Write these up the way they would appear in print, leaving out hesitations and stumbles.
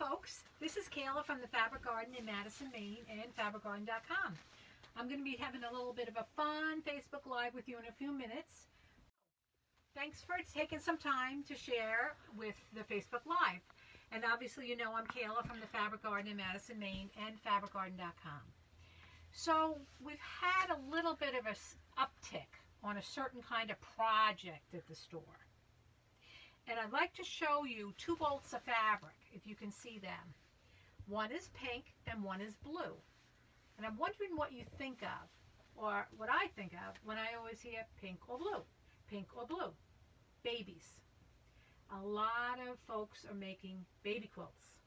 folks, this is Kayla from the Fabric Garden in Madison, Maine and fabricgarden.com. I'm going to be having a little bit of a fun Facebook Live with you in a few minutes. Thanks for taking some time to share with the Facebook Live. And obviously you know I'm Kayla from the Fabric Garden in Madison, Maine and fabricgarden.com. So we've had a little bit of an uptick on a certain kind of project at the store. And I'd like to show you two bolts of fabric, if you can see them. One is pink and one is blue. And I'm wondering what you think of, or what I think of, when I always hear pink or blue. Pink or blue. Babies. A lot of folks are making baby quilts.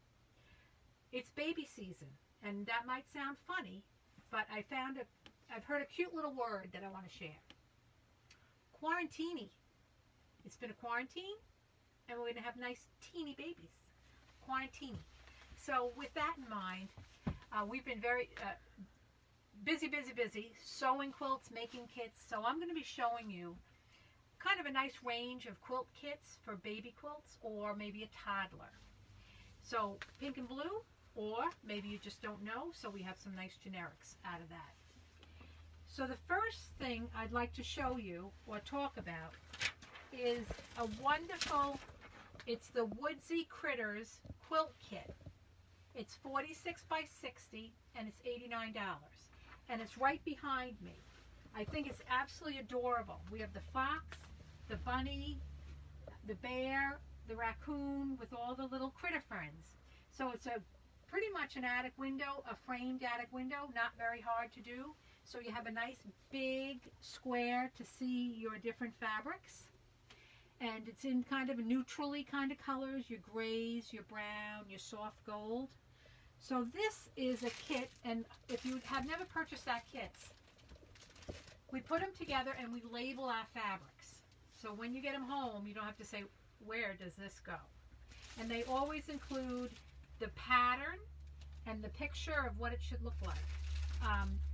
It's baby season, and that might sound funny, but I've heard a cute little word that I want to share. Quarantini. It's been a quarantine, and we're going to have nice teeny babies. Quarantini. So with that in mind, we've been very busy sewing quilts, making kits. So I'm going to be showing you kind of a nice range of quilt kits for baby quilts or maybe a toddler. So pink and blue, or maybe you just don't know, so we have some nice generics out of that. So the first thing I'd like to show you or talk about is a wonderful, it's the Woodsy Critters Quilt Kit. It's 46 by 60 and it's $89. And it's right behind me. I think it's absolutely adorable. We have the fox, the bunny, the bear, the raccoon with all the little critter friends. So it's a pretty much an attic window, a framed attic window, not very hard to do. So you have a nice big square to see your different fabrics. And it's in kind of a neutrally kind of colors, your grays, your brown, your soft gold. So this is a kit, and if you have never purchased our kits, we put them together and we label our fabrics. So when you get them home, you don't have to say, where does this go? And they always include the pattern and the picture of what it should look like.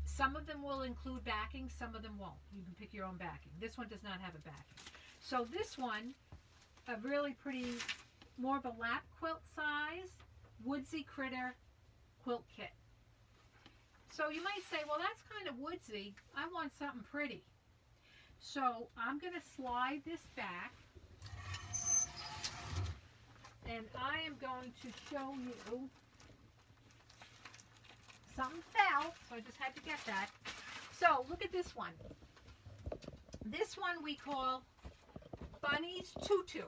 Some of them will include backing, some of them won't. You can pick your own backing. This one does not have a backing. So this one, a really pretty, more of a lap quilt size, Woodsy Critter Quilt Kit. So you might say, well, that's kind of woodsy. I want something pretty. So I'm going to slide this back. And I am going to show you, something fell, so I just had to get that. So look at this one. This one we call Bunny's Tutu.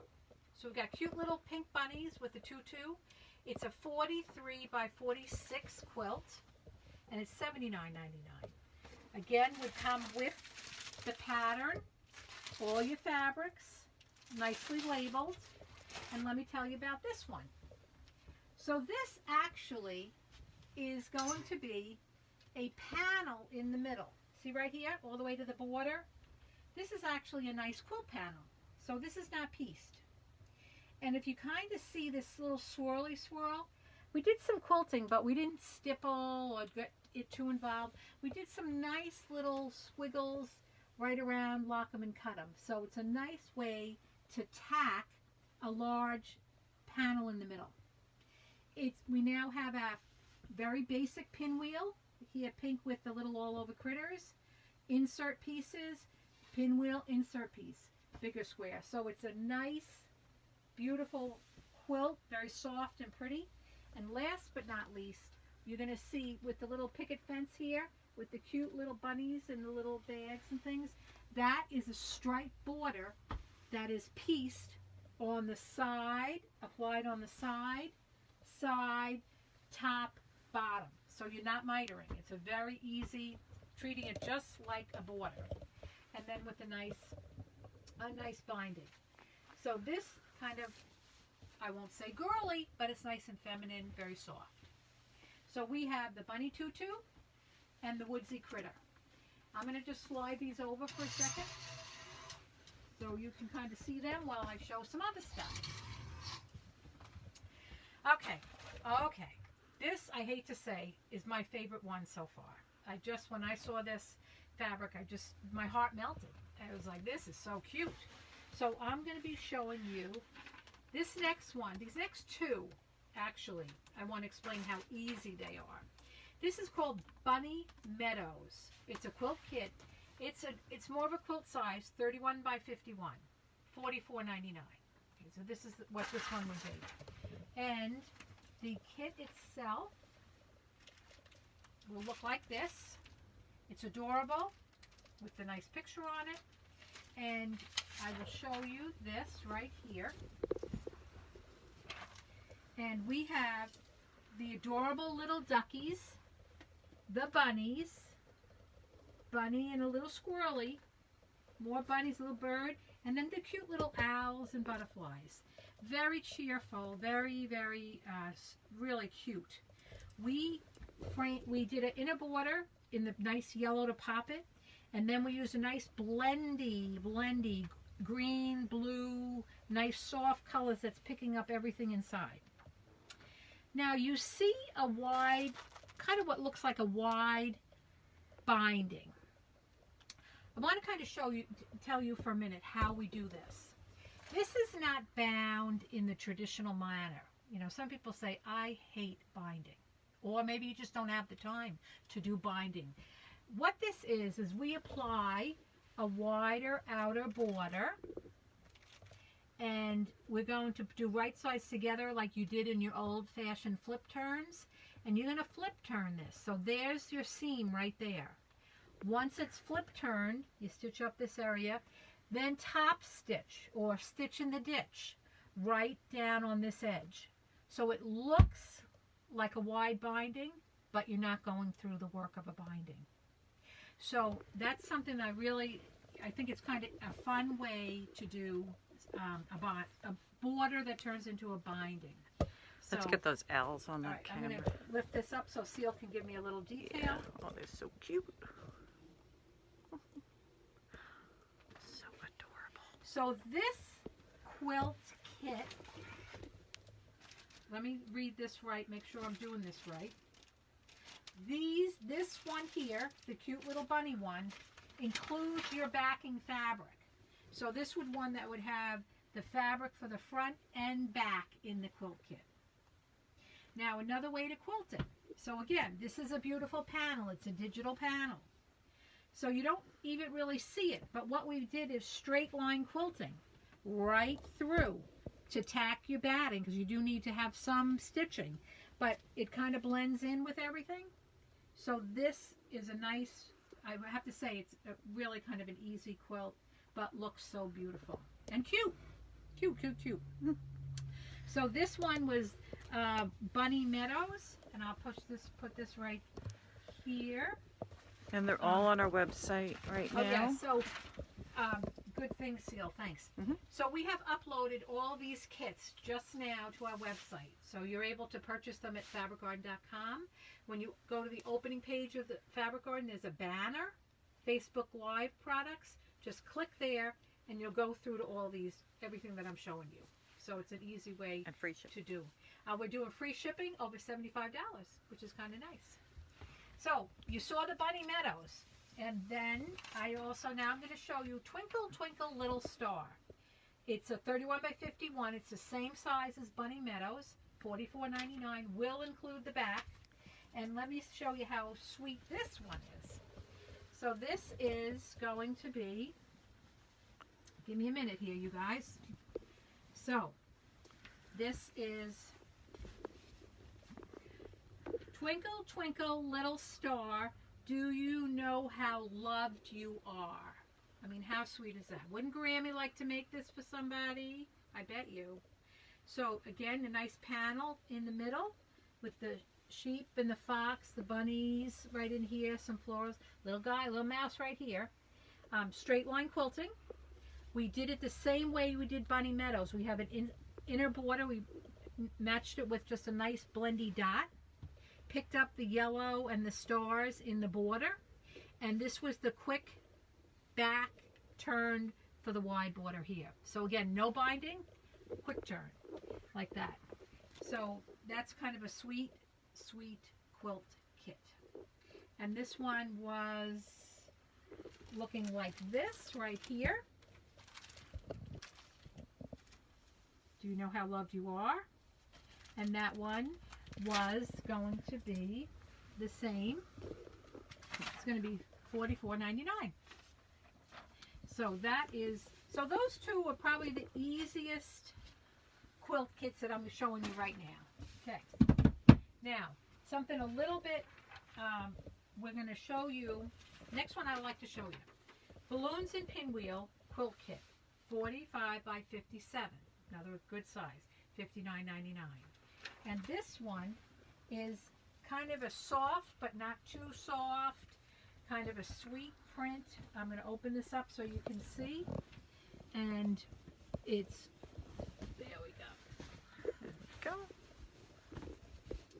So we've got cute little pink bunnies with the tutu. It's a 43 by 46 quilt, and it's $79.99. Again, would come with the pattern, all your fabrics, nicely labeled. And let me tell you about this one. So this actually is going to be a panel in the middle. See right here, all the way to the border? This is actually a nice quilt panel. So this is not pieced. And if you kind of see this little swirly swirl, we did some quilting, but we didn't stipple or get it too involved. We did some nice little squiggles right around, lock them and cut them. So it's a nice way to tack a large panel in the middle. We now have a very basic pinwheel. Here, pink with the little all over critters. Insert pieces, pinwheel, insert piece, bigger square. So it's a nice, beautiful quilt, very soft and pretty. And last but not least, you're going to see with the little picket fence here, with the cute little bunnies and the little bags and things, that is a striped border that is pieced on the side, applied on the side, top, bottom. So you're not mitering. It's a very easy, treating it just like a border. And then with a nice binding. So this kind of, I won't say girly, but it's nice and feminine, very soft. So we have the Bunny Tutu and the Woodsy Critter. I'm going to just slide these over for a second so you can kind of see them while I show some other stuff. Okay. This, I hate to say, is my favorite one so far. When I saw this fabric, my heart melted. I was like, this is so cute. So I'm going to be showing you this next one. These next two, actually, I want to explain how easy they are. This is called Bunny Meadows. It's a quilt kit. It's more of a quilt size, 31 by 51, $44.99. Okay, so this is what this one would be. And the kit itself will look like this. It's adorable with a nice picture on it. And I will show you this right here. And we have the adorable little duckies, the bunnies, bunny and a little squirrely, more bunnies, a little bird, and then the cute little owls and butterflies. Very cheerful, very, very, really cute. We did an inner border in the nice yellow to pop it, and then we used a nice blendy green, blue, nice soft colors that's picking up everything inside. Now you see a wide, kind of what looks like a wide binding. I want to kind of tell you for a minute how we do this. This is not bound in the traditional manner. You know, some people say, I hate binding. Or maybe you just don't have the time to do binding. What this is we apply a wider outer border, and we're going to do right sides together like you did in your old-fashioned flip turns, and you're going to flip turn this. So there's your seam right there. Once it's flip turned, you stitch up this area, then top stitch or stitch in the ditch right down on this edge. So it looks like a wide binding, but you're not going through the work of a binding. So that's something I think it's kind of a fun way to do a border that turns into a binding. So, let's get those L's on that camera. I'm going to lift this up so Seal can give me a little detail. Yeah. Oh, they're so cute. So adorable. So this quilt kit, let me read this right, make sure I'm doing this right. This one here, the cute little bunny one, includes your backing fabric. So this would one that would have the fabric for the front and back in the quilt kit. Now another way to quilt it. So again, this is a beautiful panel. It's a digital panel. So you don't even really see it, but what we did is straight line quilting right through to tack your batting, because you do need to have some stitching, but it kind of blends in with everything. So this is a nice, I have to say, it's a really kind of an easy quilt, but looks so beautiful and cute. Cute. So this one was Bunny Meadows, and I'll put this right here. And they're all on our website right now. Oh yeah, so good thing, Seal, thanks. So we have uploaded all these kits just now to our website. So you're able to purchase them at fabricgarden.com. When you go to the opening page of the Fabric Garden, there's a banner, Facebook Live products. Just click there and you'll go through to all these, everything that I'm showing you. So it's an easy way and free shipping to do. We're doing free shipping over $75, which is kind of nice. So you saw the Bunny Meadows, and then now I'm going to show you Twinkle Twinkle Little Star. It's a 31 by 51. It's the same size as Bunny Meadows. $44.99 will include the back. And let me show you how sweet this one is. So this is going to be, give me a minute here, you guys. So this is Twinkle Twinkle Little Star, do you know how loved you are? I mean, how sweet is that? Wouldn't Grammy like to make this for somebody? I bet you. So again, a nice panel in the middle with the sheep and the fox, the bunnies right in here, some florals, little guy, little mouse right here. Straight line quilting. We did it the same way we did Bunny Meadows. We have an inner border. We matched it with just a nice blendy dot. Picked up the yellow and the stars in the border. And this was the quick back turn for the wide border here. So again, no binding, quick turn like that. So that's kind of a sweet quilt kit. And this one was looking like this right here. Do you know how loved you are? And that one was going to be the same. It's going to be $44.99. So that is, so those two are probably the easiest quilt kits that I'm showing you right now. Okay. Now, something a little bit, we're going to show you, next one I'd like to show you. Balloons and Pinwheel Quilt Kit, 45 by 57. Another good size, $59.99. And this one is kind of a soft, but not too soft, kind of a sweet print. I'm going to open this up so you can see. And it's, there we go. Go.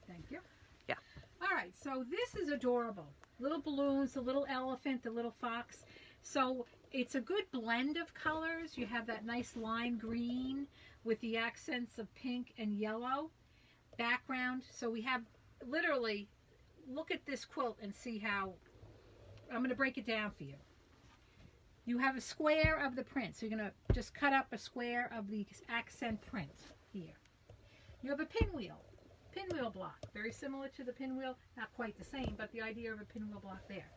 Thank you. Yeah. All right, so this is adorable. Little balloons, the little elephant, the little fox. So it's a good blend of colors. You have that nice lime green with the accents of pink and yellow background. So we have literally, look at this quilt and see how, I'm going to break it down for you. You have a square of the print. So you're going to just cut up a square of the accent print here. You have a pinwheel block, very similar to the pinwheel, not quite the same, but the idea of a pinwheel block there.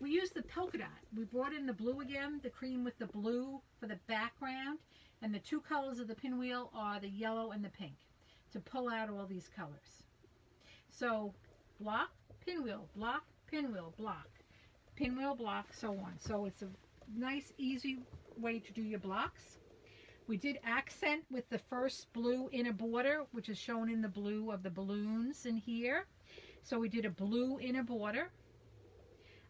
We used the polka dot. We brought in the blue again, the cream with the blue for the background, and the two colors of the pinwheel are the yellow and the pink to pull out all these colors. So block, pinwheel, block, pinwheel, block, pinwheel, block, so on. So it's a nice, easy way to do your blocks. We did accent with the first blue inner border, which is shown in the blue of the balloons in here. So we did a blue inner border.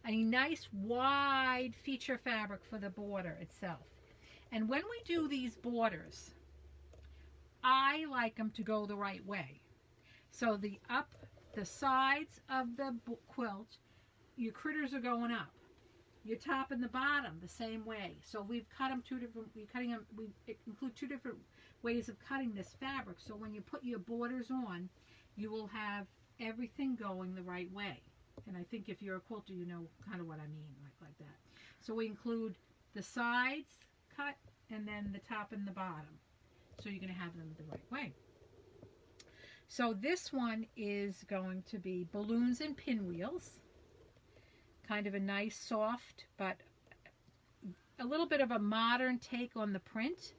A nice wide feature fabric for the border itself. And when we do these borders, I like them to go the right way. So the sides of the quilt, your critters are going up. Your top and the bottom the same way. So we've cut them two different. We include two different ways of cutting this fabric. So when you put your borders on, you will have everything going the right way. And I think if you're a quilter, you know kind of what I mean, like that. So we include the sides cut and then the top and the bottom. So you're going to have them the right way. So this one is going to be Balloons and Pinwheels. Kind of a nice soft, but a little bit of a modern take on the print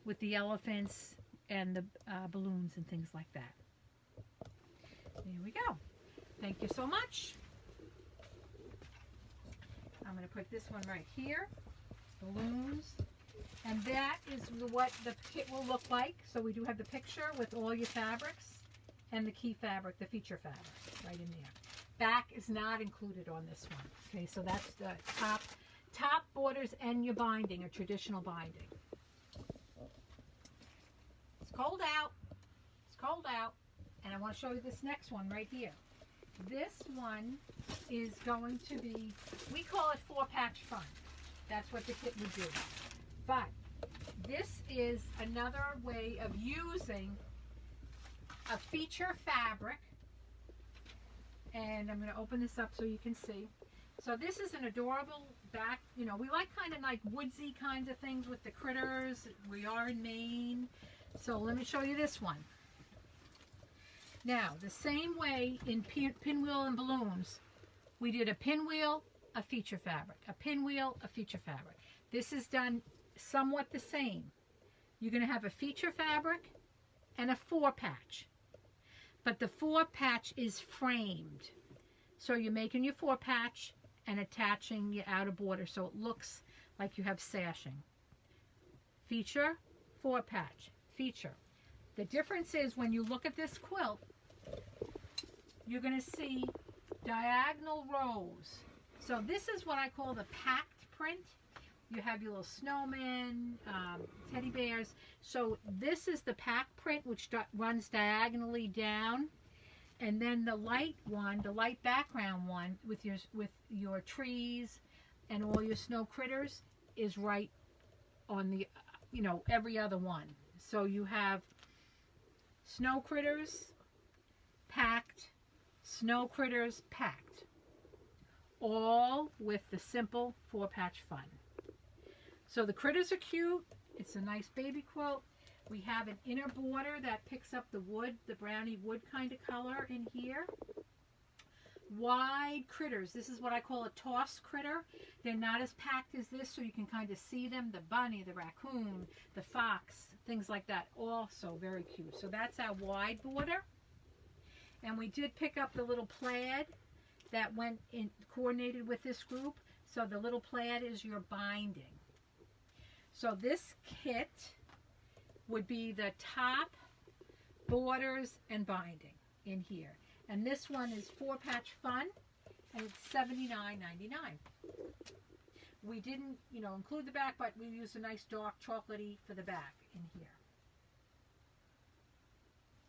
with the elephants and the balloons and things like that. There we go. Thank you so much. I'm going to put this one right here. Balloons. And that is what the kit will look like. So we do have the picture with all your fabrics and the key fabric, the feature fabric right in there. Back is not included on this one. Okay, so that's the top borders and your binding, a traditional binding. It's cold out. It's cold out. And I want to show you this next one right here. This one is going to be, we call it 4-patch fun. That's what the kit would do. But this is another way of using a feature fabric. And I'm going to open this up so you can see. So this is an adorable back, you know, we like kind of like woodsy kinds of things with the critters. We are in Maine. So let me show you this one. Now, the same way in Pinwheel and Balloons, we did a pinwheel, a feature fabric, a pinwheel, a feature fabric. This is done somewhat the same. You're going to have a feature fabric and a 4-patch. But the 4-patch is framed. So you're making your 4-patch and attaching your outer border so it looks like you have sashing. Feature, 4-patch, feature. The difference is when you look at this quilt, you're going to see diagonal rows. So this is what I call the packed print. You have your little snowmen, teddy bears. So this is the pack print, which runs diagonally down. And then the light one, the light background one, with your trees and all your snow critters is right on the, you know, every other one. So you have snow critters packed, snow critters packed, all with the simple 4-patch fun. So the critters are cute. It's a nice baby quilt, We have an inner border that picks up the wood, the brownie wood kind of color in here. Wide critters. This is what I call a toss critter. They're not as packed as this, so you can kind of see them. The bunny, the raccoon, the fox, things like that. Also very cute. So that's our wide border. And we did pick up the little plaid that went in coordinated with this group. So the little plaid is your binding. So this kit would be the top, borders, and binding in here. And this one is 4-patch fun, and it's $79.99. We didn't, include the back, but we used a nice dark chocolatey for the back in here.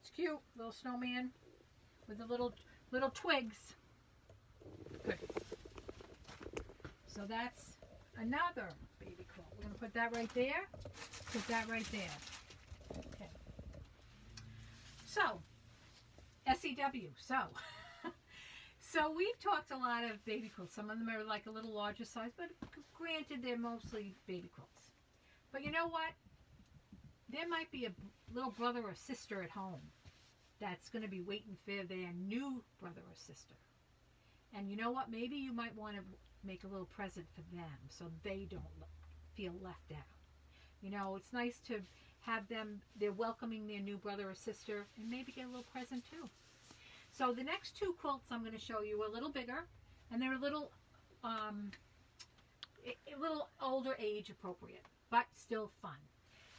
It's cute, little snowman with the little twigs. Good. So that's another baby quilt. We're going to put that right there. Put that right there. Okay. So, SEW. So we've talked a lot of baby quilts. Some of them are like a little larger size, but granted, they're mostly baby quilts. But you know what? There might be a little brother or sister at home that's going to be waiting for their new brother or sister. And you know what? Maybe you might want to make a little present for them so they don't feel left out. It's nice to have them, they're welcoming their new brother or sister, and maybe get a little present too. So the next two quilts I'm going to show you are a little bigger, and they're a little older age appropriate, but still fun.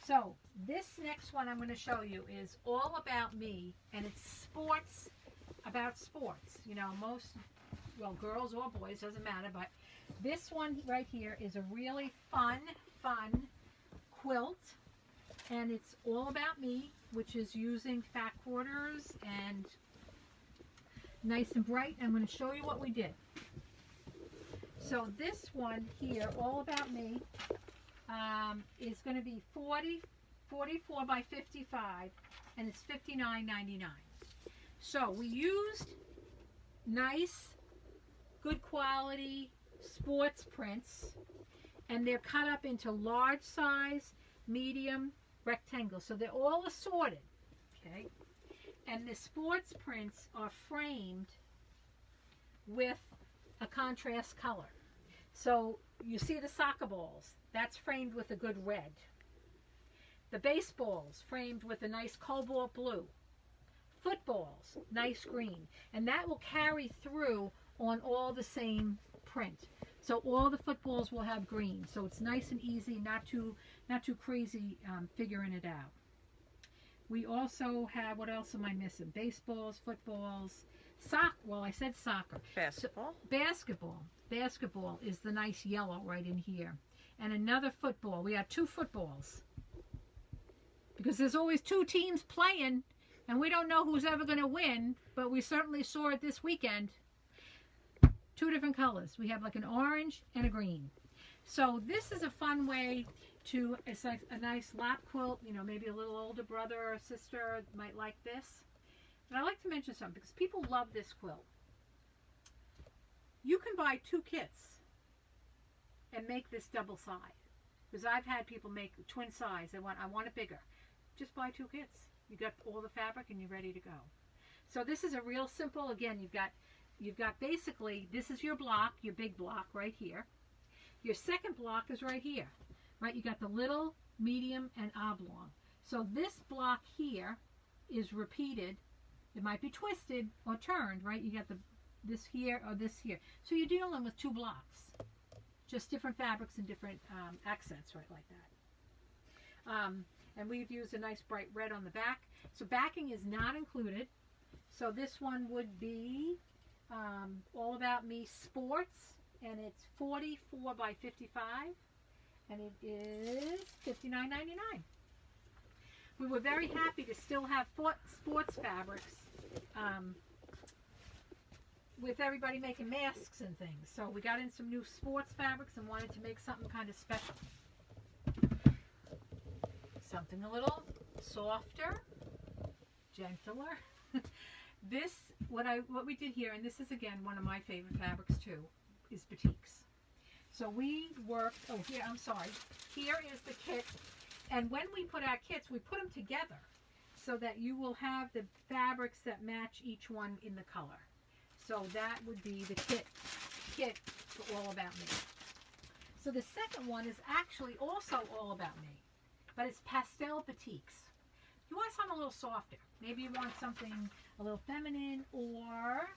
So this next one I'm going to show you is all about me, and it's about sports. Most, girls or boys, doesn't matter, but this one right here is a really fun quilt. And it's all about me, which is using fat quarters and nice and bright. I'm going to show you what we did. So this one here, all about me, is going to be 44 by 55, and it's $59.99. So we used nice, good quality sports prints, and they're cut up into large size, medium, rectangle, so they're all assorted, okay? And the sports prints are framed with a contrast color. So you see the soccer balls, that's framed with a good red. The baseballs framed with a nice cobalt blue. Footballs, nice green. And that will carry through on all the same print. So all the footballs will have green. So it's nice and easy, not too crazy figuring it out. We also have, what else am I missing? Baseballs, footballs, well, I said soccer. Basketball? So, basketball. Basketball is the nice yellow right in here. And another football. We have two footballs. Because there's always two teams playing, and we don't know who's ever going to win, but we certainly saw it this weekend. Two different colors. We have like an orange and a green. So this is a fun way to, it's like a nice lap quilt, maybe a little older brother or sister might like this. And I like to mention something because people love this quilt. You can buy two kits and make this double side. Because I've had people make twin size. I want it bigger. Just buy two kits. You got all the fabric and you're ready to go. So this is a real simple, again, you've got basically, this is your block, your big block right here. Your second block is right here, right? You got the little, medium, and oblong. So this block here is repeated. It might be twisted or turned, right? You got this here or this here. So you're dealing with two blocks. Just different fabrics and different accents, right, like that. And we've used a nice bright red on the back. So backing is not included. So this one would be All About Me Sports, and it's 44 by 55, and it is $59.99. We were very happy to still have sports fabrics with everybody making masks and things. So we got in some new sports fabrics and wanted to make something kind of special. Something a little softer, gentler. This, what we did here, and this is again one of my favorite fabrics too, is batiks. So we worked, here is the kit, And when we put our kits, we put them together so that you will have the fabrics that match each one in the color. So that would be the kit for All About Me. So the second one is actually also All About Me, but it's Pastel Batiks. You want something a little softer. Maybe you want something a little feminine or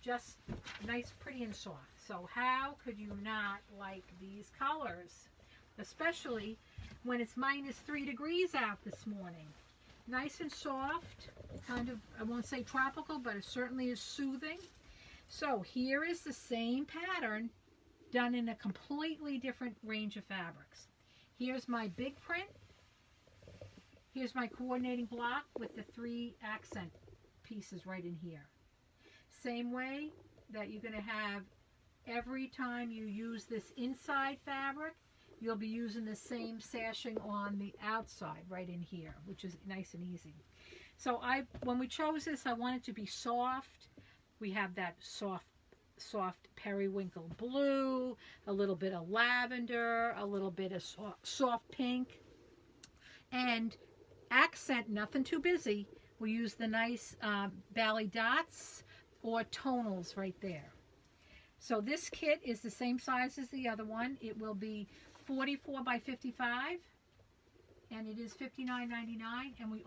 just nice, pretty, and soft. So how could you not like these colors? Especially when it's -3 degrees out this morning. Nice and soft, kind of, I won't say tropical, but it certainly is soothing. So here is the same pattern done in a completely different range of fabrics. Here's my big print. Here's my coordinating block with the 3 accent pieces right in here. Same way that you're going to have every time you use this inside fabric, you'll be using the same sashing on the outside right in here, which is nice and easy. So when we chose this, I want it to be soft. We have that soft periwinkle blue, a little bit of lavender, a little bit of soft pink, and accent, nothing too busy. We use the nice bally dots or tonals right there. So this kit is the same size as the other one. It will be 44 by 55, and it is $59.99. And we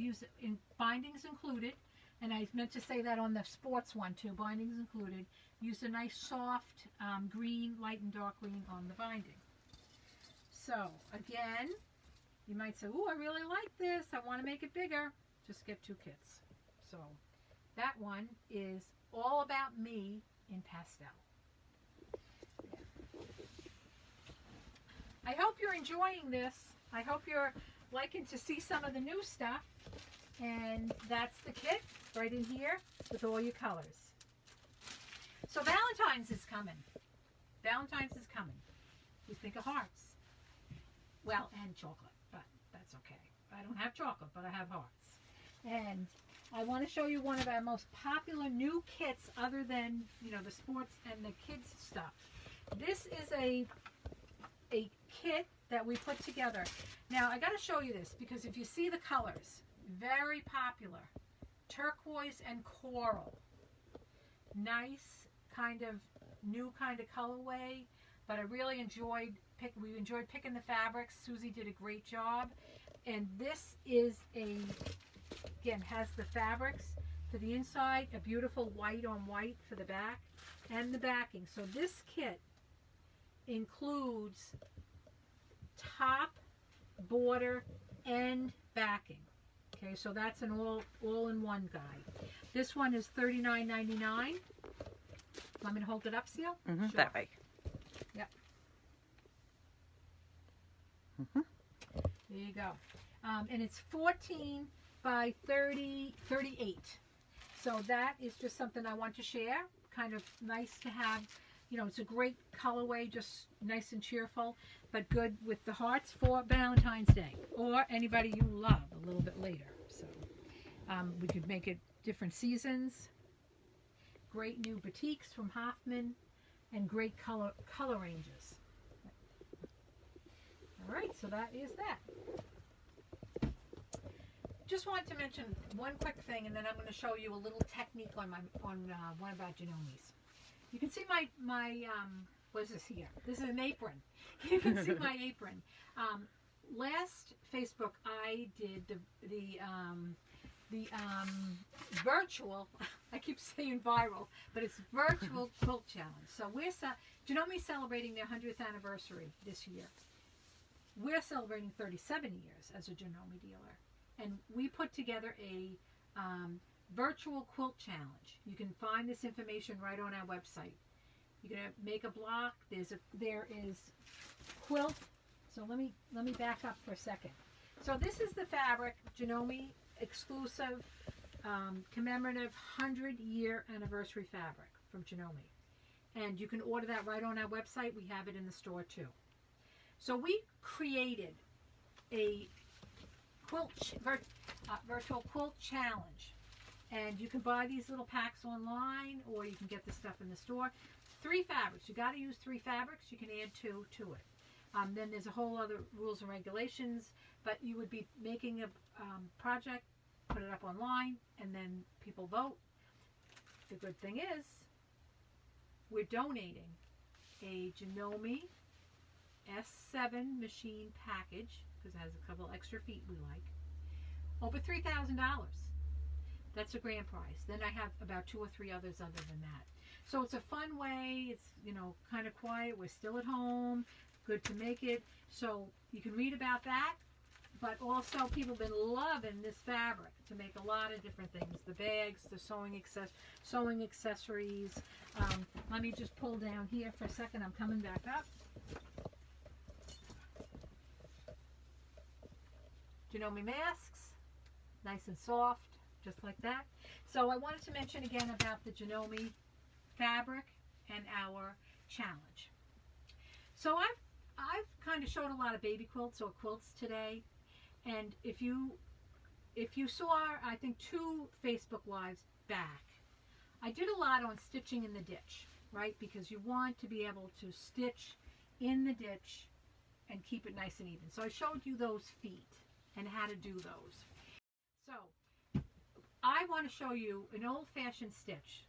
use it in bindings included. And I meant to say that on the sports one too, bindings included. Use a nice soft green, light and dark green on the binding. So again, you might say, "Oh, I really like this. I want to make it bigger." Just get 2 kits. So that one is All About Me in pastel. I hope you're enjoying this. I hope you're liking to see some of the new stuff. And that's the kit right in here with all your colors. So Valentine's is coming. Valentine's is coming. You think of hearts. Well, and chocolate, but that's okay. I don't have chocolate, but I have hearts. And I want to show you one of our most popular new kits other than, the sports and the kids stuff. This is a kit that we put together. Now, I got to show you this because if you see the colors, very popular. Turquoise and coral. Nice kind of new kind of colorway, but I really enjoyed picking the fabrics. Susie did a great job. And this is again, has the fabrics for the inside, a beautiful white on white for the back, and the backing. So this kit includes top, border, and backing. Okay, so that's an all-in-one guide. This one is $39.99. Want me to hold it up, Seal? Mm-hmm, Sure. that way. Yep. Mm-hmm. There you go. And it's 14 by 38. So that is just something I want to share. Kind of nice to have. It's a great colorway, just nice and cheerful, but good with the hearts for Valentine's Day or anybody you love a little bit later. So we could make it different seasons. Great new batiks from Hoffman and great color ranges. All right, so that is that. Just wanted to mention one quick thing, and then I'm going to show you a little technique on one of our Genomes. You can see my what is this here? This is an apron. You can see my apron. Last Facebook, I did the virtual. I keep saying viral, but it's virtual quilt challenge. So Genome's celebrating their 100th anniversary this year. We're celebrating 37 years as a Genome dealer, and we put together a virtual quilt challenge. You can find this information right on our website. You're gonna make a block. There is quilt. So let me back up for a second. So this is the fabric, Genome exclusive commemorative 100-year anniversary fabric from Genome, and you can order that right on our website. We have it in the store too. So we created a virtual quilt challenge. And you can buy these little packs online, or you can get the stuff in the store. 3 fabrics. You got to use 3 fabrics. You can add 2 to it. Then there's a whole other rules and regulations, but you would be making a project, put it up online, and then people vote. The good thing is, we're donating a Janome S7 machine package, because it has a couple extra feet we like, over $3,000. That's a grand prize. Then I have about 2 or 3 others other than that. So it's a fun way. It's, you know, kind of quiet. We're still at home. Good to make it. So you can read about that. But also people have been loving this fabric to make a lot of different things. The bags, the sewing accessories. Let me just pull down here for a second. I'm coming back up. Janome masks. Nice and soft. Just like that. So I wanted to mention again about the Janome fabric and our challenge. So I've kind of showed a lot of baby quilts or quilts today, and if you saw, I think 2 Facebook Lives back, I did a lot on stitching in the ditch, right? Because you want to be able to stitch in the ditch and keep it nice and even. So I showed you those feet and how to do those. So I want to show you an old-fashioned stitch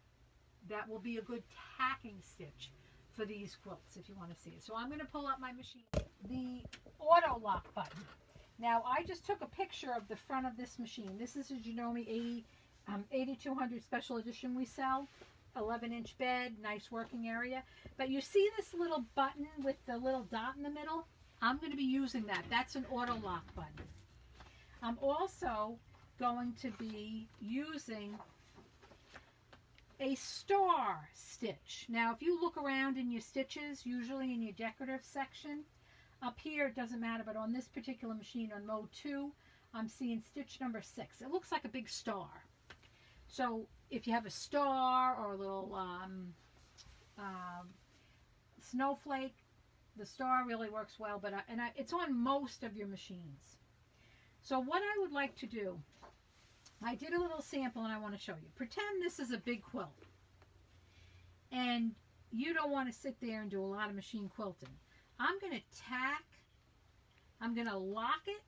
that will be a good tacking stitch for these quilts if you want to see it. So I'm going to pull up my machine. The auto lock button. Now I just took a picture of the front of this machine. This is a Janome 8200 special edition we sell. 11-inch bed, nice working area. But you see this little button with the little dot in the middle? I'm going to be using that. That's an auto lock button. I'm also going to be using a star stitch. Now if you look around in your stitches, usually in your decorative section, up here it doesn't matter, but on this particular machine on mode 2, I'm seeing stitch number 6. It looks like a big star. So if you have a star or a little snowflake, the star really works well, but it's on most of your machines. So what I would like to do, I did a little sample and I want to show you. Pretend this is a big quilt and you don't want to sit there and do a lot of machine quilting. I'm going to tack, I'm going to lock it,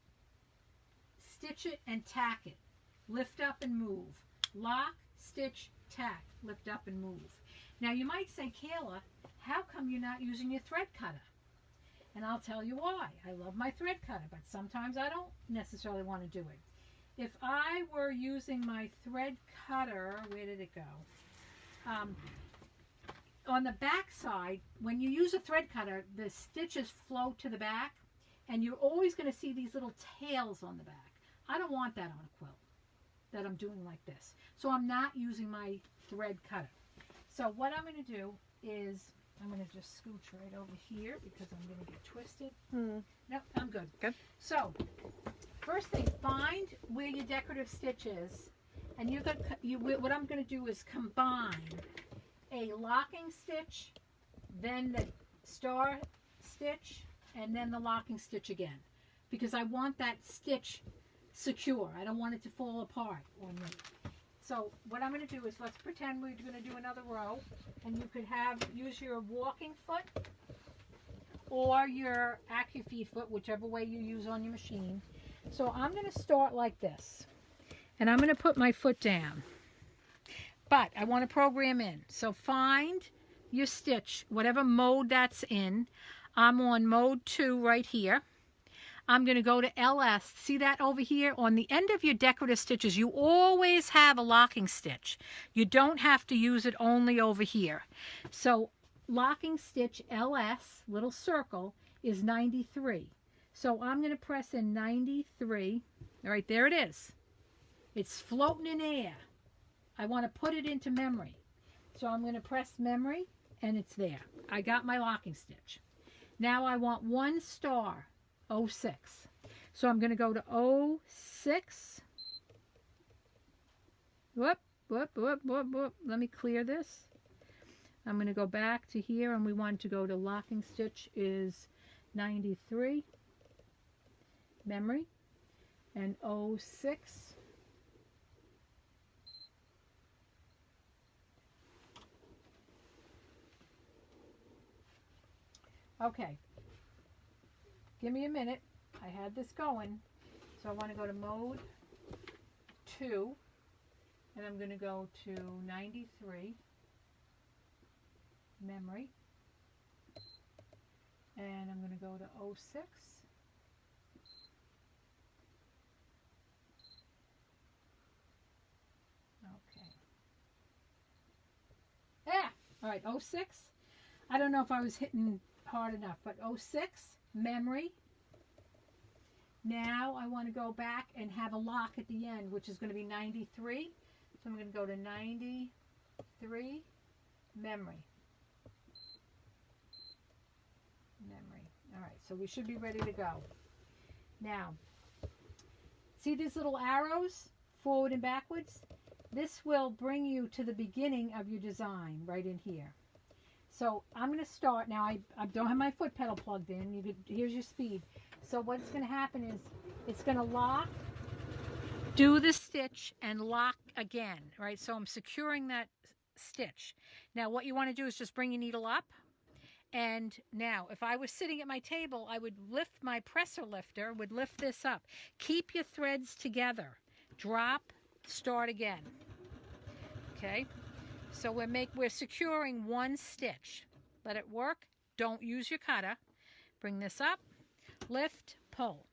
stitch it, and tack it. Lift up and move. Lock, stitch, tack, lift up and move. Now you might say, Kayla, how come you're not using your thread cutter? And I'll tell you why. I love my thread cutter, but sometimes I don't necessarily want to do it. If I were using my thread cutter, where did it go? On the back side, when you use a thread cutter, the stitches float to the back, and you're always going to see these little tails on the back. I don't want that on a quilt that I'm doing like this. So I'm not using my thread cutter. So what I'm going to do is, I'm going to just scooch right over here because I'm going to get twisted. Nope, I'm good. Good. So, first thing, find where your decorative stitch is, and what I'm going to do is combine a locking stitch, then the star stitch, and then the locking stitch again, because I want that stitch secure. I don't want it to fall apart on me. So what I'm going to do is, let's pretend we're going to do another row, and you could use your walking foot or your AccuFeed foot, whichever way you use on your machine. So I'm going to start like this, and I'm going to put my foot down, but I want to program in. So find your stitch, whatever mode that's in. I'm on mode 2 right here. I'm going to go to LS. See that over here? On the end of your decorative stitches, you always have a locking stitch. You don't have to use it only over here. So locking stitch LS, little circle, is 93. So I'm going to press in 93. All right, there it is. It's floating in air. I want to put it into memory. So I'm going to press memory, and it's there. I got my locking stitch. Now I want one star. 06. So I'm going to go to 06. Whoop. Let me clear this. I'm going to go back to here, and we want to go to locking stitch is 93. Memory. And 06. Okay. give me a minute. I had this going. So I want to go to mode 2, and I'm going to go to 93, memory, and I'm going to go to 06. Okay. Yeah. All right, 06. I don't know if I was hitting hard enough, but 06, memory. Now I want to go back and have a lock at the end, which is going to be 93. So I'm going to go to 93, memory. Memory. All right, so we should be ready to go. Now, see these little arrows, forward and backwards? This will bring you to the beginning of your design right in here. So I'm going to start. Now, I don't have my foot pedal plugged in. Here's your speed. So what's going to happen is it's going to lock, do the stitch, and lock again, right? So I'm securing that stitch. Now what you want to do is just bring your needle up. And now if I was sitting at my table, I would lift my presser lifter, would lift this up. Keep your threads together. Drop, start again. Okay? So we're securing one stitch. Let it work. Don't use your cutter. Bring this up. Lift, pull.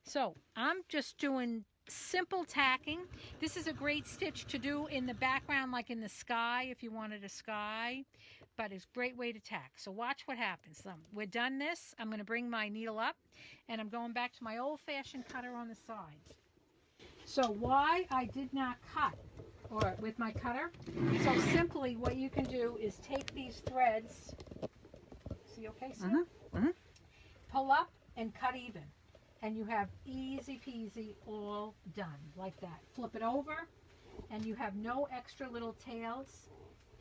So I'm just doing simple tacking. This is a great stitch to do in the background, like in the sky, if you wanted a sky, but it's a great way to tack. So watch what happens. So we're done this. I'm going to bring my needle up, and I'm going back to my old-fashioned cutter on the side. So why I did not cut or with my cutter, so simply what you can do is take these threads, see okay, Sue? Pull up and cut even, and you have easy peasy all done like that. Flip it over and you have no extra little tails,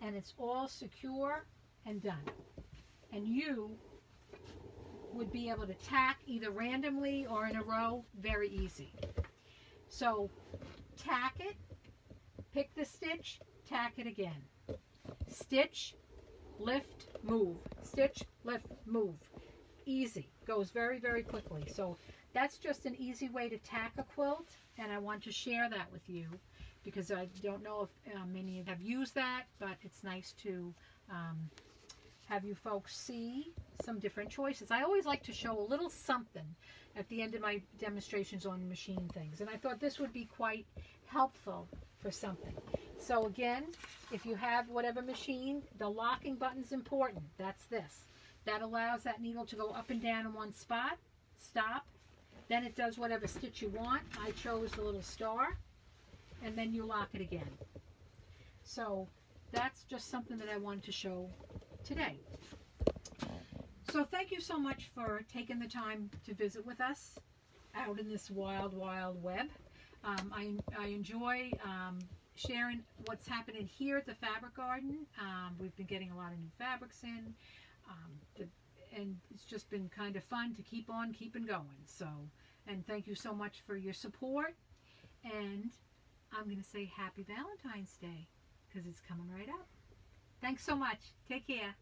and it's all secure and done. And you would be able to tack either randomly or in a row, very easy. So tack it, pick the stitch, tack it again. Stitch, lift, move. Stitch, lift, move. Easy. Goes very, very quickly. So that's just an easy way to tack a quilt, and I want to share that with you because I don't know if many of you have used that, but it's nice to have you folks see some different choices. I always like to show a little something at the end of my demonstrations on machine things, and I thought this would be quite helpful for something. So again, if you have whatever machine, the locking button's important. That's this. That allows that needle to go up and down in one spot, stop, then it does whatever stitch you want. I chose the little star, and then you lock it again. So that's just something that I wanted to show today. So thank you so much for taking the time to visit with us out in this wild, wild web. I enjoy sharing what's happening here at the Fabric Garden. We've been getting a lot of new fabrics in. And it's just been kind of fun to keep on keeping going. So, and thank you so much for your support. And I'm going to say Happy Valentine's Day because it's coming right up. Thanks so much. Take care.